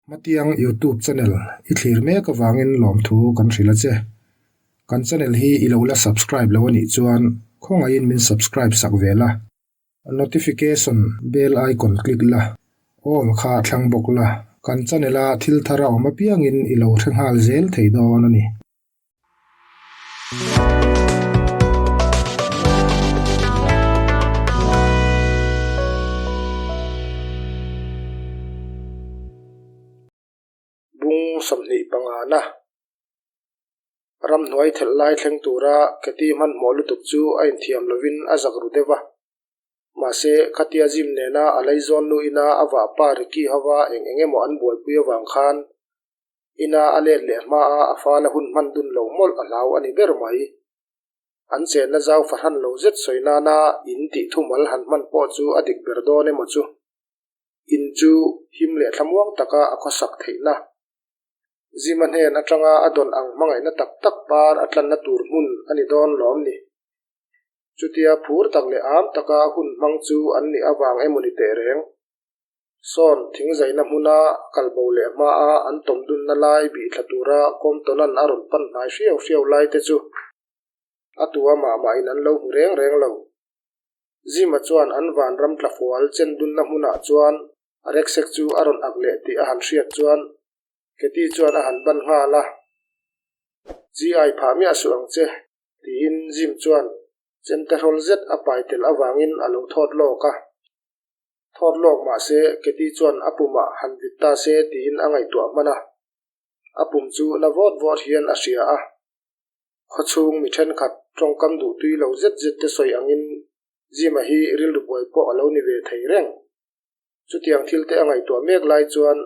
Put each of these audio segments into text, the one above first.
Matiang YouTube channel ithlir me ka wangin lom thu kan hrila che kan channel hi ilola subscribe lawani chuan khonga in min subscribe sak vela notification bell icon click la all kha thlang bok la kan channel a thil thara oma piangin ilo thenghal zel theidon ani bung samni pangana ram noi thel lai thleng tura keti man molu tuk chu a in thiam lovin a zakru dewa ma se khatia jim ne na alai zon nu ina awa pa riki hawa enge mo an boi puya wang khan ina ale le ma a afala hun man dun lo mol alaw ani ber mai an che na zaw farhan lo zet soina na in ti thumal han man po chu adik berdo ne mo chu in chu him le thamwang taka akhosak theina ziman hen atanga adon ang mangai na tak tak par atlan na tur mun ani don lom ni chutia phur tak le am taka hun mang chu an ni awang emoni te reng son thing zaina huna kalbo le ma a an tom dun na lai bi thlatura kom tonan aron pan nai hriau hriau lai te chu atua ma ma in an lo reng reng lo zima chuan an van ram tla fual chen dun na huna chuan arek sek chu aron akle ti a han hriat chuan keti chuan a han ban nga la gi ai pha mi asuang che ti in jim chuan chen ta rol zet a pai tel awangin alo thot lok ma se keti chuan apuma han vitta se ti in angai to mana apum chu na vot hian a ria a khochung mi then khat tong kam du tui lo zet zet te soi angin jima hi ril du boi po alo ni ve thei reng chutiang thil te angai to mek lai chuan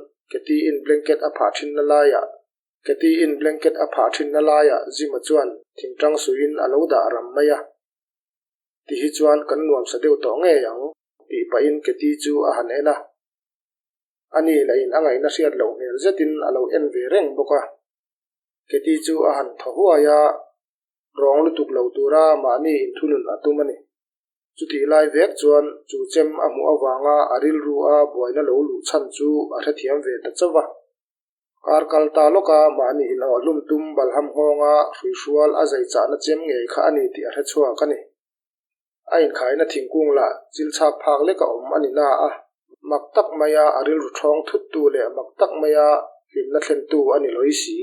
keti in blanket a pha thin na laya zima chuan thingtang suin alo da ram maya ti hi chuan kan nuam sa deuh to nge yang ti pa in keti chu a han ena ani la in angai na hriat lo hmel zetin alo en ve reng boka keti chu a han thahuaya rong lutuk lo tura mani in thunun atumani chuti lai vek chuan chu chem a mu awanga aril ru a boina lo lu chan chu a thathiam ve ta chawa karkal ta loka mani in lum tum balham honga hruisual a zai cha na chem nge kha ani ti a tha chhuwa kani a in khaina thingkung la chil chhak phak le ka om ani na a maktak maya aril ru thong thut tu le maktak maya himna thlen tu ani loisi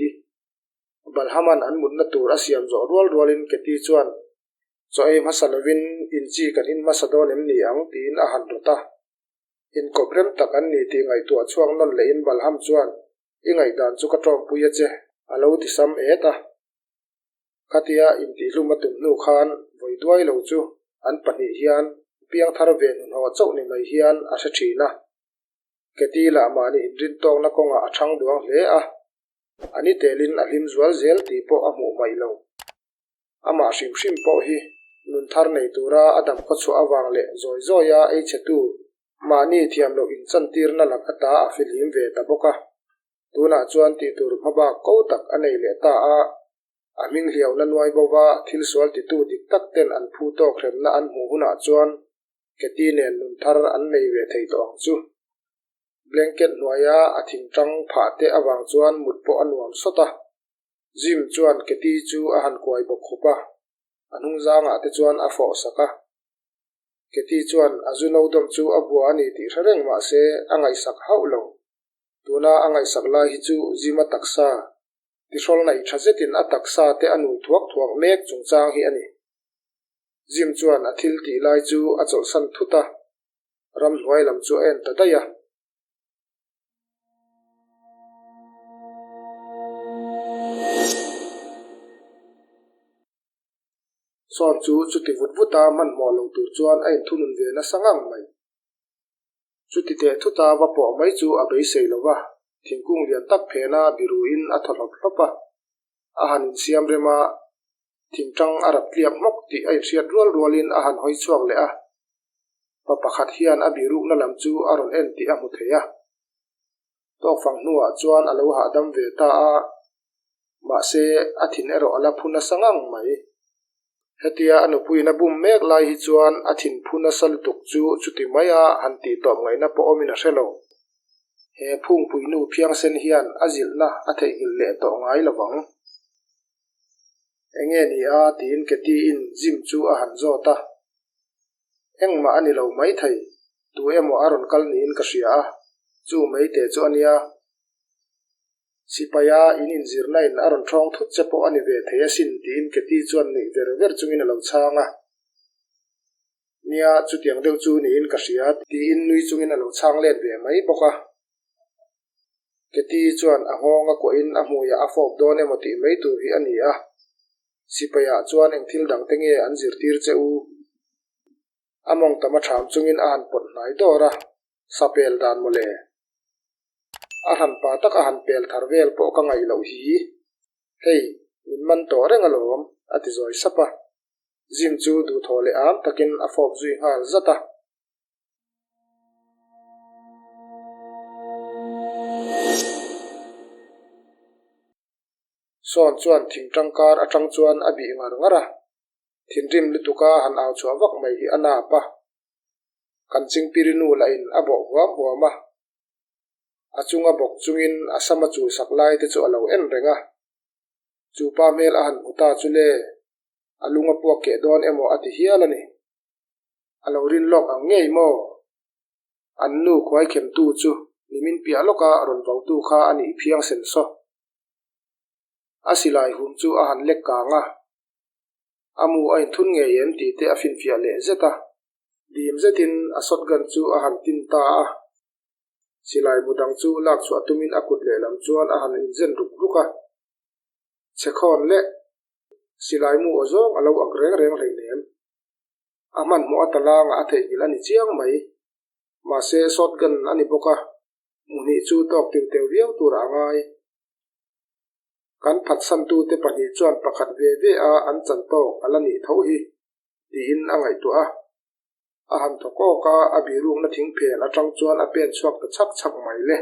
balhaman an mutna tur asiam zo rual in keti chuan so ei masalovin in chi kan in masadon em ni ang tin a han rota in koprem tak an ni ti ngai tu chuang non le in balham chuan i ngai dan chu ka tawm puya che alo ti sam eta khatia in ti hluma tum nu khan voi duai lo chu an pani hian piang thar ve nun ho chau ni mai hian a sa thina keti la mani in rin tong na konga athang duang hle a ani telin a hlim zual zel ti po a mu mai lo ama hrim po hi nun thar nei tura adam kho chu awang le zoya ei chetu mani thiam lo in chan tir na lakata a filim ve ta boka tuna chuan ti tur maba ko tak anei le ta a aming hliau na nuai bowa thil sual ti tu dik tak ten an phu to khrem na an mu huna chuan keti nen nun thar an nei ve thei to ang chu blanket nuaya a thingtang pha te awang chuan mut po anuam sota jim chuan keti chu a han kuai bok khupa anung zanga te chuan a fo saka keti chuan azuno dom chu abua ani ti thareng ma se angai sak haulo tuna angai sak la hi chu zima taksa ti rol nai thazetin a taksa te anu thuak mek chungchang hi ani jim chuan a thil ti lai chu a chol san thuta ram hnuai lam chu en ta daya son chu chuti vutvuta man mo lo tur chuan a in thunun ve na sangang mai chuti te thuta wa po mai chu a bei sei lova thingkung lian tak phena biruin a tholop hlopa a han siam rema thingtang arap liap mok ti ai hriat rualin a han hoi chuak le a pa pakhat hian a biru na lam chu aron en ti a mu theya to fang nuwa chuan alo ha dam ve ta a ma se a thin ero ala phuna sangang mai hetia anu puina bum mek lai hi chuan a thin phuna sal tuk chu chuti maya han ti tom ngai na po omina hrelo he phung pui nu phiang sen hian azil na a thei il le to ngai lawang enge ni a tin ke ti in gym chu a han zo ta engma ani lo mai thei tu emo aron kal ni in ka hria chu mai te chu ania sipaya in zirna in aron thong thut chepo ani ve theya sin tin ke ti chuan ni ver ver chungin lo changa nia chu tiang deuh chu ni in ka hria ti in nui chungin lo chang len ve mai boka ke ti chuan a ngonga ko in a hmuya a fop don emo ti mai tu hi ani a sipaya chuan eng thil dang tenge an zir tir cheu among tama tham chungin an pot nai dora sapel dan mole a han pa tak a han pel thar vel po ka ngai lo hi hei min man to renga lom ati zoi sapa gym chu du thole am takin a fop zui hal zata son chuan thing tangkar atang chuan abi ngar ngara thinrim lutuka han aw chua vak mai hi ana pa kanching pirinu la in abo huam huama achunga bok chungin asama chu saklai te chu alo en renga chu pa mel a han uta chule alunga puak ke don emo ati hialani alo rin lok ang ngei mo annu khwai khem tu chu nimin pia loka ron vau tu kha ani phiang sen so asilai hum chu a han lek ka nga amu ain thun nge yen ti te afin fia le zeta dim zetin asot gan chu a han tin ta a silai budang chu lak chu atumin akut le lam chuan a han in zen ruk ruka chekhon le silai mu ozong alo ak reng reng rei nem aman mo atalang a thei il ani chiang mai ma se sot gan ani boka muni chu tok tiu tiu viau tur angai kan phat san tu te pani chuan pakhat ve ve a an chan to alani tho hi tin angai tu a han thoko ka abirung na thing phen atang chuan a pen chuak ta chak chak mai le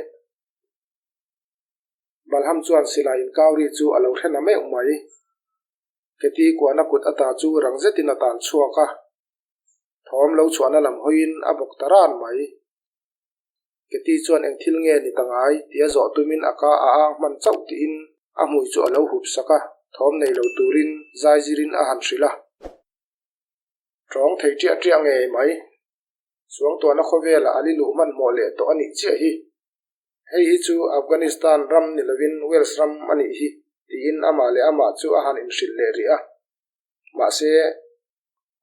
balham chuan silai in kauri chu alo thena me mai keti ko na kut ata chu rangzetin atan chuaka thom lo chuana lam hoin abok taran mai keti chuan eng thil nge ni tangai tia zo tumin aka a ang man chau ti in a mui chu alo hup saka thom nei lo turin zai zirin a han hrila trawng thei tia tia nge mai suang to na khowela ali lu man mo le to ani che hi hei hi chu Afghanistan ram ni lovin Wales ram ani hi tin ama le ama chu a han in hril le ri a ma se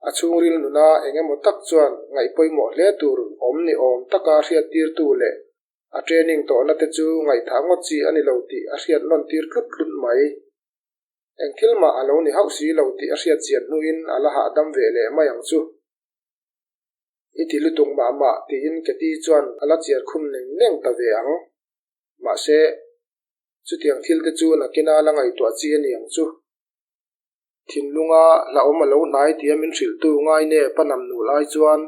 achungril nuna engemaw tak chuan ngai poimo hle tur om ni om taka hriat tir tu le a training to na te chu ngai thango chi ani lo ti a hriat lon tir tlut tlut mai eng thilma alo ni hausi lo ti a hriat chian hnuin ala ha dam ve le mayang chu iti lutung ma ma ti in keti chuan ala chiar khum neng neng ta ve ang ma se chu tiang thil te chu na kina la ngai to chi ani ang chu thinlunga la om alo nai ti amin hril tu ngai ne panam nu lai chuan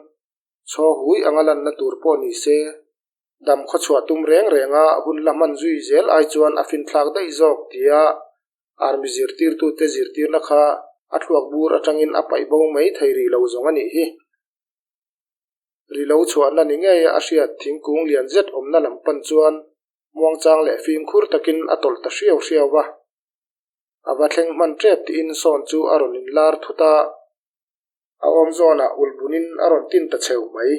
chaw hui angalan na tur po ni se dam kho chhuat tum reng renga hun laman zui zel ai chuan a fin thlak dei jok tia army zirtir tu te zirtir na kha a thuak bur atangin a pai bo mai thei ri lo zong ani hi ri lo chuan na ni nge a hriat thingkung lian zet om na lam pan chuan muang chang le fim khur takin atol ta hriau hriau wa ava thleng man trep ti in son chu aron in lar thuta a om zona ulbunin aron tin ta cheu mai